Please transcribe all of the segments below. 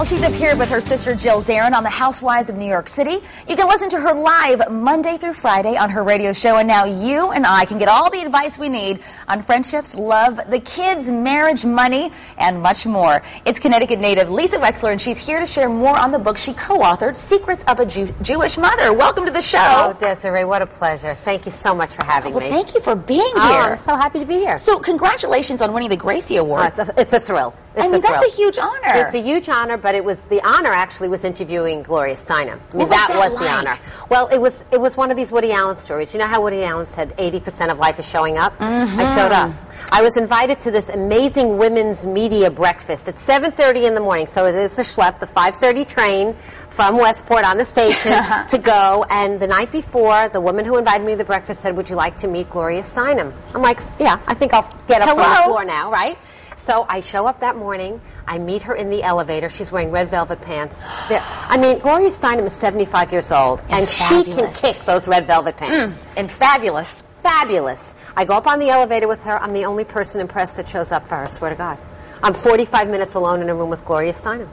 Well, she's appeared with her sister Jill Zarin on The Housewives of New York City. You can listen to her live Monday through Friday on her radio show, and now you and I can get all the advice we need on friendships, love, the kids, marriage, money, and much more. It's Connecticut native Lisa Wexler, and she's here to share more on the book she co-authored, Secrets of a Jewish Mother. Welcome to the show. Oh, Desiree, what a pleasure. Thank you so much for having me. Thank you for being here. I'm so happy to be here. So congratulations on winning the Gracie Award. It's a thrill. That's a huge honor. It's a huge honor, but the honor actually was interviewing Gloria Steinem. That was the honor. Well, it was one of these Woody Allen stories. You know how Woody Allen said 80% of life is showing up? Mm-hmm. I showed up. I was invited to this amazing women's media breakfast at 7:30 in the morning. So it is a schlep, the 5:30 train from Westport on the station to go. And the night before, the woman who invited me to the breakfast said, "Would you like to meet Gloria Steinem?" I'm like, "Yeah, I think I'll get up from the floor now, right?" So I show up that morning. I meet her in the elevator. She's wearing red velvet pants. I mean, Gloria Steinem is 75 years old, and she can kick those red velvet pants. And fabulous. Fabulous. I go up on the elevator with her. I'm the only person impressed that shows up for her, I swear to God. I'm 45 minutes alone in a room with Gloria Steinem.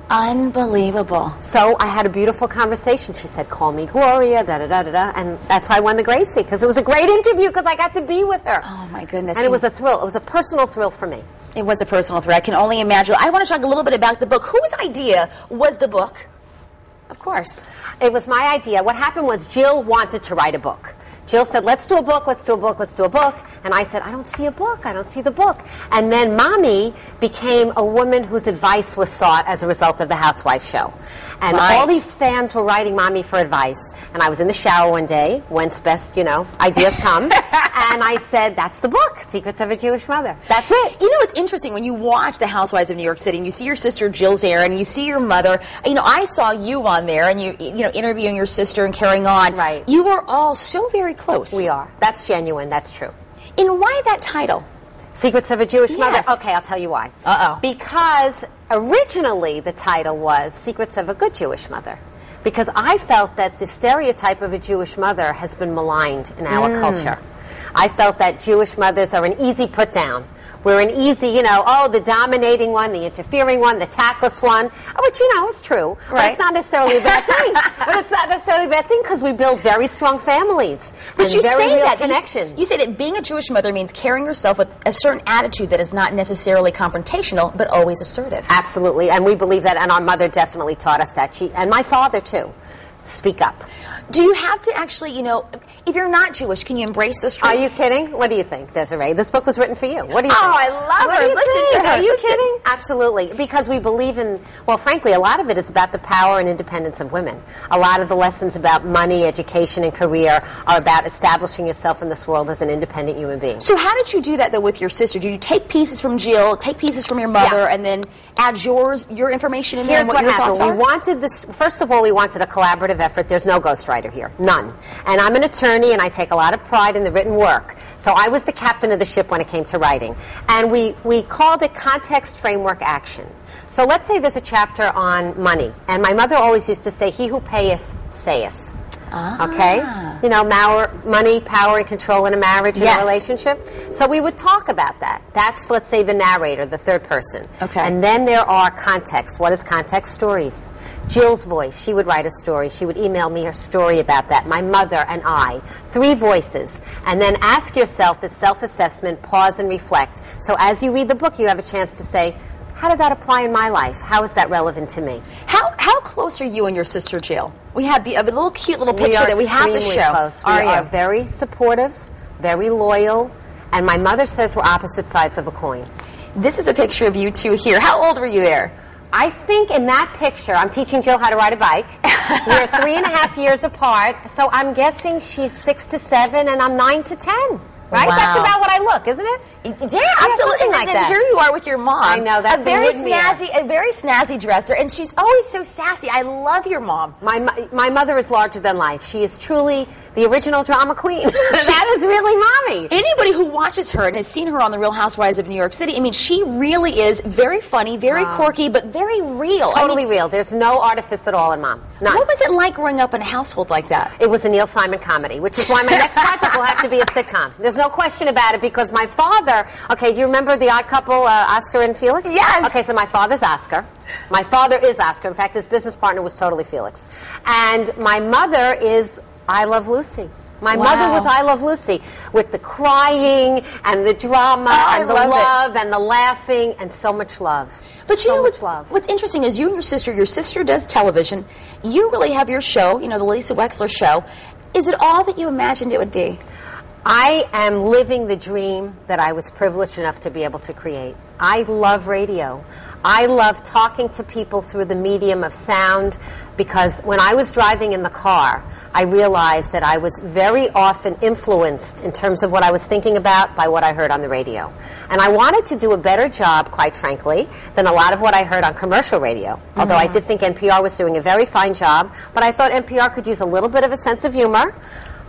Unbelievable. So I had a beautiful conversation. She said, "Call me Gloria, da-da-da-da-da," and that's how I won the Gracie, because it was a great interview because I got to be with her. Oh, my goodness. And it was a thrill. It was a personal thrill for me. It was a personal thrill. I can only imagine. I want to talk a little bit about the book. Whose idea was the book? Of course. It was my idea. What happened was Jill wanted to write a book. Jill said, "Let's do a book, let's do a book, let's do a book." And I said, "I don't see a book, I don't see the book." And then Mommy became a woman whose advice was sought as a result of the Housewives show. And all these fans were writing Mommy for advice. And I was in the shower one day, whence best, ideas come. And I said, "That's the book, Secrets of a Jewish Mother." That's it. You know, it's interesting when you watch The Housewives of New York City and you see your sister Jill Zarin, you see your mother. I saw you on there and you interviewing your sister and carrying on. Right. You were all so very close. We are. That's genuine. That's true. And why that title? Secrets of a Jewish Mother? Yes. Okay, I'll tell you why. Uh-oh. Because originally the title was Secrets of a Good Jewish Mother. Because I felt that the stereotype of a Jewish mother has been maligned in our culture. I felt that Jewish mothers are an easy put down. We're an easy, the dominating one, the interfering one, the tactless one, which, is true. Right. But it's not necessarily a bad thing. But it's not necessarily a bad thing because we build very strong families. But you very say real that connections. You say that being a Jewish mother means carrying yourself with a certain attitude that is not necessarily confrontational, but always assertive. Absolutely. And we believe that, and our mother definitely taught us that. And my father, too. Speak up. Do you have to actually, if you're not Jewish, can you embrace this truth? Are you kidding? What do you think, Desiree? This book was written for you. What do you think? Oh, I love her. Listen to her. Are you kidding? Absolutely. Because we believe in, frankly, a lot of it is about the power and independence of women. A lot of the lessons about money, education, and career are about establishing yourself in this world as an independent human being. So how did you do that, though, with your sister? Did you take pieces from Jill, take pieces from your mother, and then add your information in there? Here's what happened. We wanted this, first of all, we wanted a collaborative effort. There's no ghostwriter here. None. And I'm an attorney, and I take a lot of pride in the written work. So I was the captain of the ship when it came to writing. And we called it Context Framework Action. So let's say there's a chapter on money. And my mother always used to say, "He who payeth, saith." Okay? Money, power, and control in a marriage and a relationship. So we would talk about that. That's, let's say, the narrator, the third person. Okay. And then there are context. What is context? Stories. Jill's voice. She would write a story. She would email me her story about that. My mother and I. 3 voices. And then ask yourself this self-assessment, pause and reflect. So as you read the book, you have a chance to say, how did that apply in my life? How is that relevant to me? How close are you and your sister Jill? We have a little cute little picture that we have to show. Close. We are very supportive, very loyal, and my mother says we're opposite sides of a coin. This is a picture of you two here. How old were you there? I think in that picture, I'm teaching Jill how to ride a bike. We're 3.5 years apart, so I'm guessing she's 6 to 7 and I'm 9 to 10. Right? Wow. That's about what I look, isn't it? Yeah, absolutely. Like and that. Here you are with your mom. I know, that's a very snazzy dresser, and she's always so sassy. I love your mom. My mother is larger than life. She is truly the original drama queen. That is really Mommy. Anybody who watches her and has seen her on The Real Housewives of New York City, I mean, she really is very funny, very quirky, but very real. Totally real. There's no artifice at all in Mom. None. What was it like growing up in a household like that? It was a Neil Simon comedy, which is why my next project will have to be a sitcom. There's no question about it, because my father, okay, do you remember the odd couple, Oscar and Felix? Yes. Okay, so my father's Oscar. My father is Oscar. In fact, his business partner was totally Felix. And my mother is I Love Lucy. My mother was I Love Lucy, with the crying and the drama and the love and the laughing and so much love. But you know what's interesting is you and your sister does television. You really have your show, you know, the Lisa Wexler show. Is it all that you imagined it would be? I am living the dream that I was privileged enough to be able to create. I love radio. I love talking to people through the medium of sound, because when I was driving in the car, I realized that I was very often influenced in terms of what I was thinking about by what I heard on the radio. And I wanted to do a better job, quite frankly, than a lot of what I heard on commercial radio. Although I did think NPR was doing a very fine job, but I thought NPR could use a little bit of a sense of humor.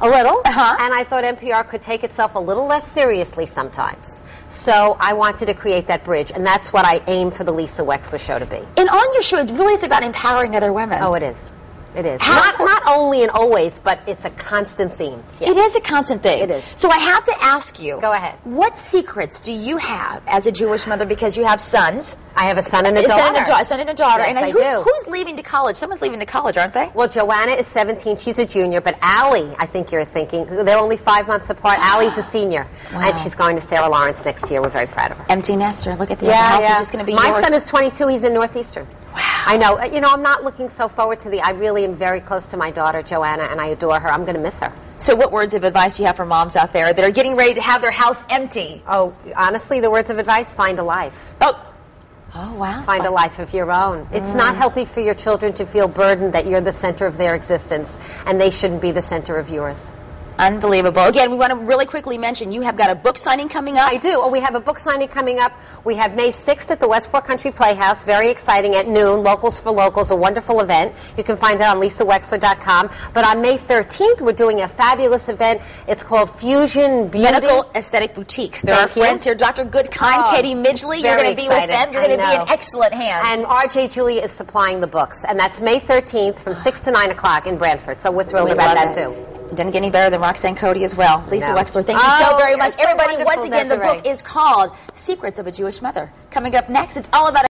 A little, and I thought NPR could take itself a little less seriously sometimes. So I wanted to create that bridge, and that's what I aim for the Lisa Wexler show to be. And on your show, it really is about empowering other women. Oh, it is. It is. Not only and always, but it's a constant theme. Yes. It is a constant theme. It is. So I have to ask you. Go ahead. What secrets do you have as a Jewish mother, because you have sons? I have a son and a daughter. A son and a daughter. Yes, and I do. Who's leaving to college? Someone's leaving to college, aren't they? Well, Joanna is 17. She's a junior. But Allie, I think you're thinking, they're only 5 months apart. Allie's a senior. Wow. And she's going to Sarah Lawrence next year. We're very proud of her. Empty nester. Look at the house is just going to be yours. My son is 22. He's in Northeastern. Wow. I know. You know, I'm not looking so forward to I really am very close to my daughter, Joanna, and I adore her. I'm going to miss her. So what words of advice do you have for moms out there that are getting ready to have their house empty? Oh, honestly, the words of advice: find a life. Oh, wow. Find a life of your own. It's not healthy for your children to feel burdened that you're the center of their existence, and they shouldn't be the center of yours. Unbelievable. Again, we want to really quickly mention you have got a book signing coming up. I do. Oh, we have a book signing coming up. We have May 6th at the Westport Country Playhouse. Very exciting, at noon. Locals for Locals, a wonderful event. You can find it on lisawexler.com. But on May 13th, we're doing a fabulous event. It's called Fusion Beauty. Medical Aesthetic Boutique. There are friends here. Dr. Goodkind, Katie Midgley. You're going to be with them. You're going to be in excellent hands. And R.J. Julia is supplying the books. And that's May 13th from 6 to 9 o'clock in Brantford. So we're thrilled about that, too. Doesn't get any better than Roxanne Cody as well. Lisa Wexler, thank you so very much. Everybody, once again, the book is called Secrets of a Jewish Mother. Coming up next, it's all about